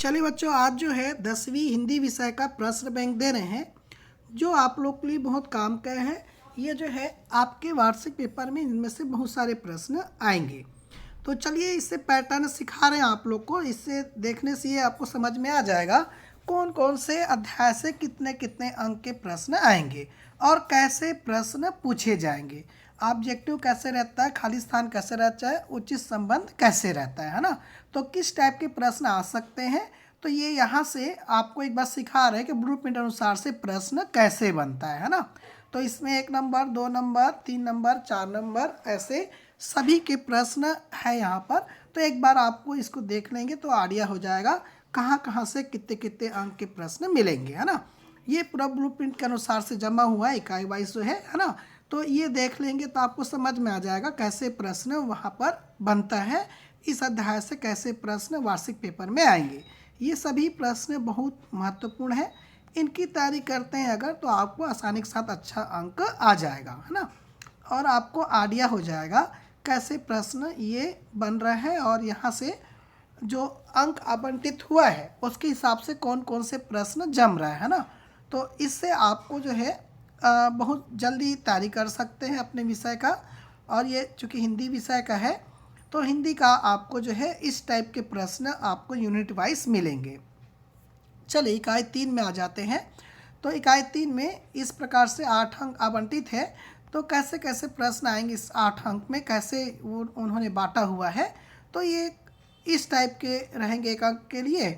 चलिए बच्चों, आज जो है 10वीं हिंदी विषय का प्रश्न बैंक दे रहे हैं जो आप लोग के लिए बहुत काम का है। ये जो है आपके वार्षिक पेपर में इनमें से बहुत सारे प्रश्न आएंगे। तो चलिए इससे पैटर्न सिखा रहे हैं आप लोग को। इससे देखने से ये आपको समझ में आ जाएगा कौन कौन से अध्याय से कितने कितने अंक के प्रश्न आएंगे और कैसे प्रश्न पूछे जाएंगे। ऑब्जेक्टिव कैसे रहता है, खाली स्थान कैसे रहता है, उचित संबंध कैसे रहता है ना। तो किस टाइप के प्रश्न आ सकते हैं, तो ये यहाँ से आपको एक बार सिखा रहे हैं कि ब्लू प्रिंट अनुसार से प्रश्न कैसे बनता है ना। तो इसमें 1 नंबर, 2 नंबर, 3 नंबर, 4 नंबर, ऐसे सभी के प्रश्न है यहाँ पर। तो एक बार आपको इसको देख लेंगे तो आइडिया हो जाएगा कहाँ कहाँ से कितने कितने अंक के प्रश्न मिलेंगे, है ना। ये पूरा ब्लू प्रिंट के अनुसार से जमा हुआ है, इकाई वाइज जो है ना। तो ये देख लेंगे तो आपको समझ में आ जाएगा कैसे प्रश्न वहाँ पर बनता है, इस अध्याय से कैसे प्रश्न वार्षिक पेपर में आएंगे। ये सभी प्रश्न बहुत महत्वपूर्ण है, इनकी तैयारी करते हैं अगर तो आपको आसानी के साथ अच्छा अंक आ जाएगा, है ना। और आपको आइडिया हो जाएगा कैसे प्रश्न ये बन रहा है और यहाँ से जो अंक आवंटित हुआ है उसके हिसाब से कौन कौन से प्रश्न जम रहा है ना। तो इससे आपको जो है बहुत जल्दी तैयारी कर सकते हैं अपने विषय का। और ये चूँकि हिंदी विषय का है तो हिंदी का आपको जो है इस टाइप के प्रश्न आपको यूनिट वाइज मिलेंगे। चलिए इकाई 3 में आ जाते हैं। तो इकाई 3 में इस प्रकार से 8 अंक आवंटित है। तो कैसे कैसे प्रश्न आएंगे इस 8 अंक में, कैसे वो उन्होंने बांटा हुआ है। तो ये इस टाइप के रहेंगे एक अंक के लिए।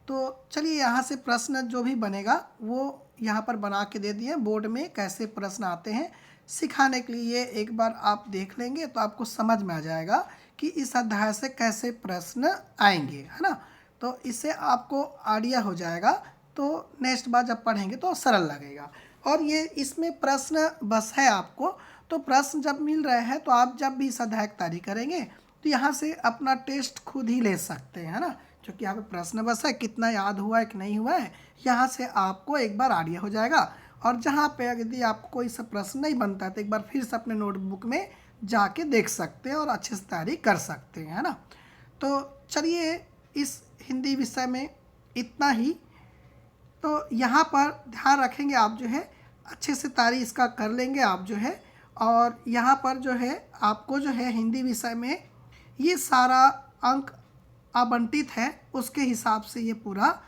तो चलिए यहाँ से प्रश्न जो भी बनेगा वो यहाँ पर बना के दे दिए बोर्ड में, कैसे प्रश्न आते हैं सिखाने के लिए एक बार आप देख लेंगे तो आपको समझ में आ जाएगा कि इस अध्याय से कैसे प्रश्न आएंगे, है ना। तो इससे आपको आइडिया हो जाएगा, तो नेक्स्ट बार जब पढ़ेंगे तो सरल लगेगा। और ये इसमें प्रश्न बस है आपको, तो प्रश्न जब मिल रहे हैं तो आप जब भी इस अध्याय की तैयारी करेंगे तो यहाँ से अपना टेस्ट खुद ही ले सकते हैं, है ना। क्योंकि यहाँ पे प्रश्न बस है, कितना याद हुआ है कि नहीं हुआ है, यहाँ से आपको एक बार आइडिया हो जाएगा। और जहाँ पे यदि आपको कोई सा प्रश्न नहीं बनता है तो एक बार फिर से अपने नोटबुक में जाके देख सकते हैं और अच्छे से तैयारी कर सकते हैं, है ना। तो चलिए इस हिंदी विषय में इतना ही। तो यहाँ पर ध्यान रखेंगे आप जो है अच्छे से तैयारी इसका कर लेंगे आप जो है। और यहाँ पर जो है आपको जो है हिंदी विषय में ये सारा अंक आवंटित है, उसके हिसाब से ये पूरा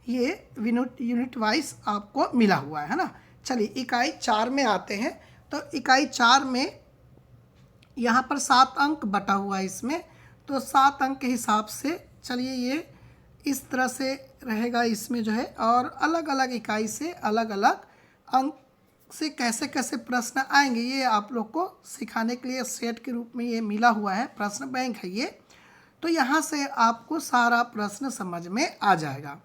ये यूनिट वाइज आपको मिला हुआ है ना। चलिए इकाई 4 में आते हैं। तो इकाई 4 में यहाँ पर 7 अंक बटा हुआ है इसमें। तो 7 अंक के हिसाब से चलिए ये इस तरह से रहेगा इसमें जो है। और अलग अलग इकाई से अलग अलग अंक से कैसे कैसे प्रश्न आएंगे ये आप लोग को सिखाने के लिए सेट के रूप में ये मिला हुआ है, प्रश्न बैंक है ये। तो यहाँ से आपको सारा प्रश्न समझ में आ जाएगा।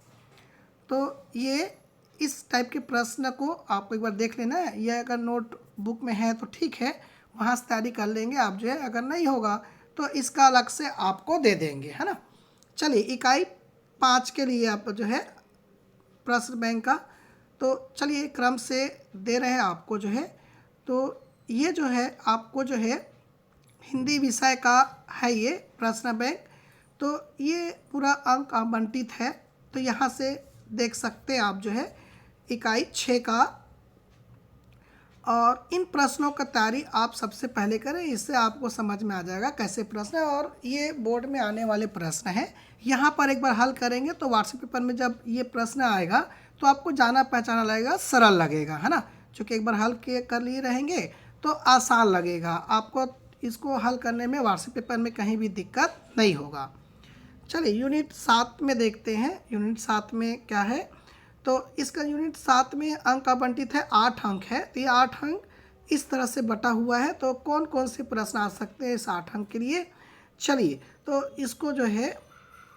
तो ये इस टाइप के प्रश्न को आपको एक बार देख लेना है। ये अगर नोटबुक में है तो ठीक है, वहाँ से तैयारी कर लेंगे आप जो है। अगर नहीं होगा तो इसका अलग से आपको दे देंगे, है ना। चलिए इकाई 5 के लिए आप जो है प्रश्न बैंक का, तो चलिए क्रम से दे रहे हैं आपको जो है। तो ये जो है आपको जो है हिंदी विषय का है ये प्रश्न बैंक। तो ये पूरा अंक आवंटित है, तो यहाँ से देख सकते हैं आप जो है इकाई 6 का। और इन प्रश्नों का तैयारी आप सबसे पहले करें, इससे आपको समझ में आ जाएगा कैसे प्रश्न है। और ये बोर्ड में आने वाले प्रश्न हैं, यहाँ पर एक बार हल करेंगे तो वार्षिक पेपर में जब ये प्रश्न आएगा तो आपको जाना पहचाना लगेगा, सरल लगेगा, है ना। क्योंकि एक बार हल कर लिए रहेंगे तो आसान लगेगा आपको, इसको हल करने में वार्षिक पेपर में कहीं भी दिक्कत नहीं होगा। चलिए यूनिट 7 में देखते हैं। यूनिट 7 में क्या है, तो इसका यूनिट 7 में अंक आवंटित है, 8 अंक है। तो ये 8 अंक इस तरह से बटा हुआ है। तो कौन कौन से प्रश्न आ सकते हैं इस 8 अंक के लिए, चलिए तो इसको जो है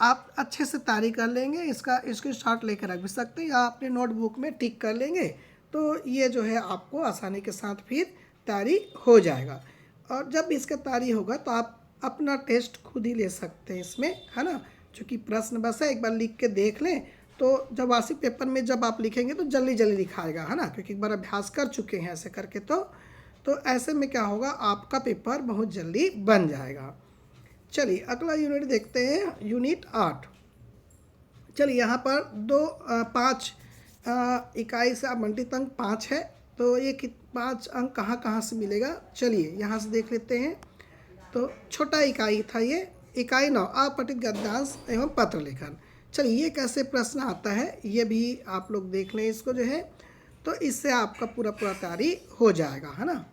आप अच्छे से तैयारी कर लेंगे। इसका स्क्रीनशॉट लेकर रख भी सकते हैं या अपने नोटबुक में टिक कर लेंगे, तो ये जो है आपको आसानी के साथ फिर तैयारी हो जाएगा। और जब इसका तैयारी होगा तो आप अपना टेस्ट खुद ही ले सकते हैं इसमें, है ना। क्योंकि प्रश्न बस है, एक बार लिख के देख लें तो जब वार्षिक पेपर में जब आप लिखेंगे तो जल्दी जल्दी लिखाएगा, है ना। क्योंकि एक बार अभ्यास कर चुके हैं ऐसे करके, तो ऐसे में क्या होगा आपका पेपर बहुत जल्दी बन जाएगा। चलिए अगला यूनिट देखते हैं, यूनिट 8। चलिए यहाँ पर 5 इकाई से आप मंडित अंक 5 है, तो ये 5 अंक कहाँ कहाँ से मिलेगा, चलिए यहाँ से देख लेते हैं। तो छोटा इकाई था ये, इकाई 9 अपठित गद्यांश एवं पत्र लेखन। चलिए ये कैसे प्रश्न आता है ये भी आप लोग देख लें इसको जो है, तो इससे आपका पूरा तैयारी हो जाएगा, है ना।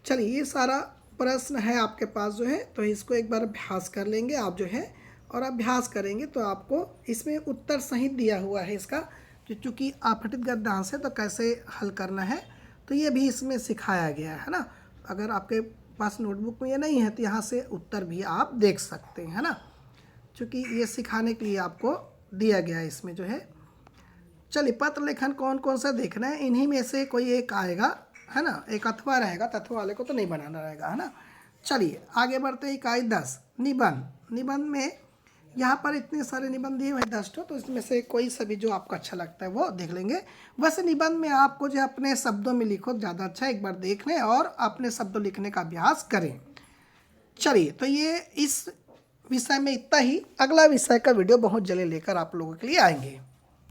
चलिए ये सारा प्रश्न है आपके पास जो है, तो इसको एक बार अभ्यास कर लेंगे आप जो है, और अभ्यास करेंगे तो आपको इसमें उत्तर सहित दिया हुआ है इसका, क्योंकि अपठित गद्यांश है तो कैसे हल करना है तो ये भी इसमें सिखाया गया है ना। अगर आपके पास नोटबुक में ये नहीं है तो यहाँ से उत्तर भी आप देख सकते हैं, है ना, क्योंकि ये सिखाने के लिए आपको दिया गया है इसमें जो है। चलिए पत्र लेखन कौन कौन सा देखना है, इन्हीं में से कोई एक आएगा, है ना, एक अथवा रहेगा, तत्व वाले को तो नहीं बनाना रहेगा, है ना। चलिए आगे बढ़ते हैं। इकाई 10 निबंध। निबंध में यहाँ पर इतने सारे निबंध दिए हुए 10 तो इसमें से कोई सा भी जो आपको अच्छा लगता है वो देख लेंगे। वैसे निबंध में आपको जो अपने शब्दों में लिखो ज़्यादा अच्छा, एक बार देख लें और अपने शब्दों लिखने का अभ्यास करें। चलिए तो ये इस विषय में इतना ही, अगला विषय का वीडियो बहुत जल्दी लेकर आप लोगों के लिए आएंगे।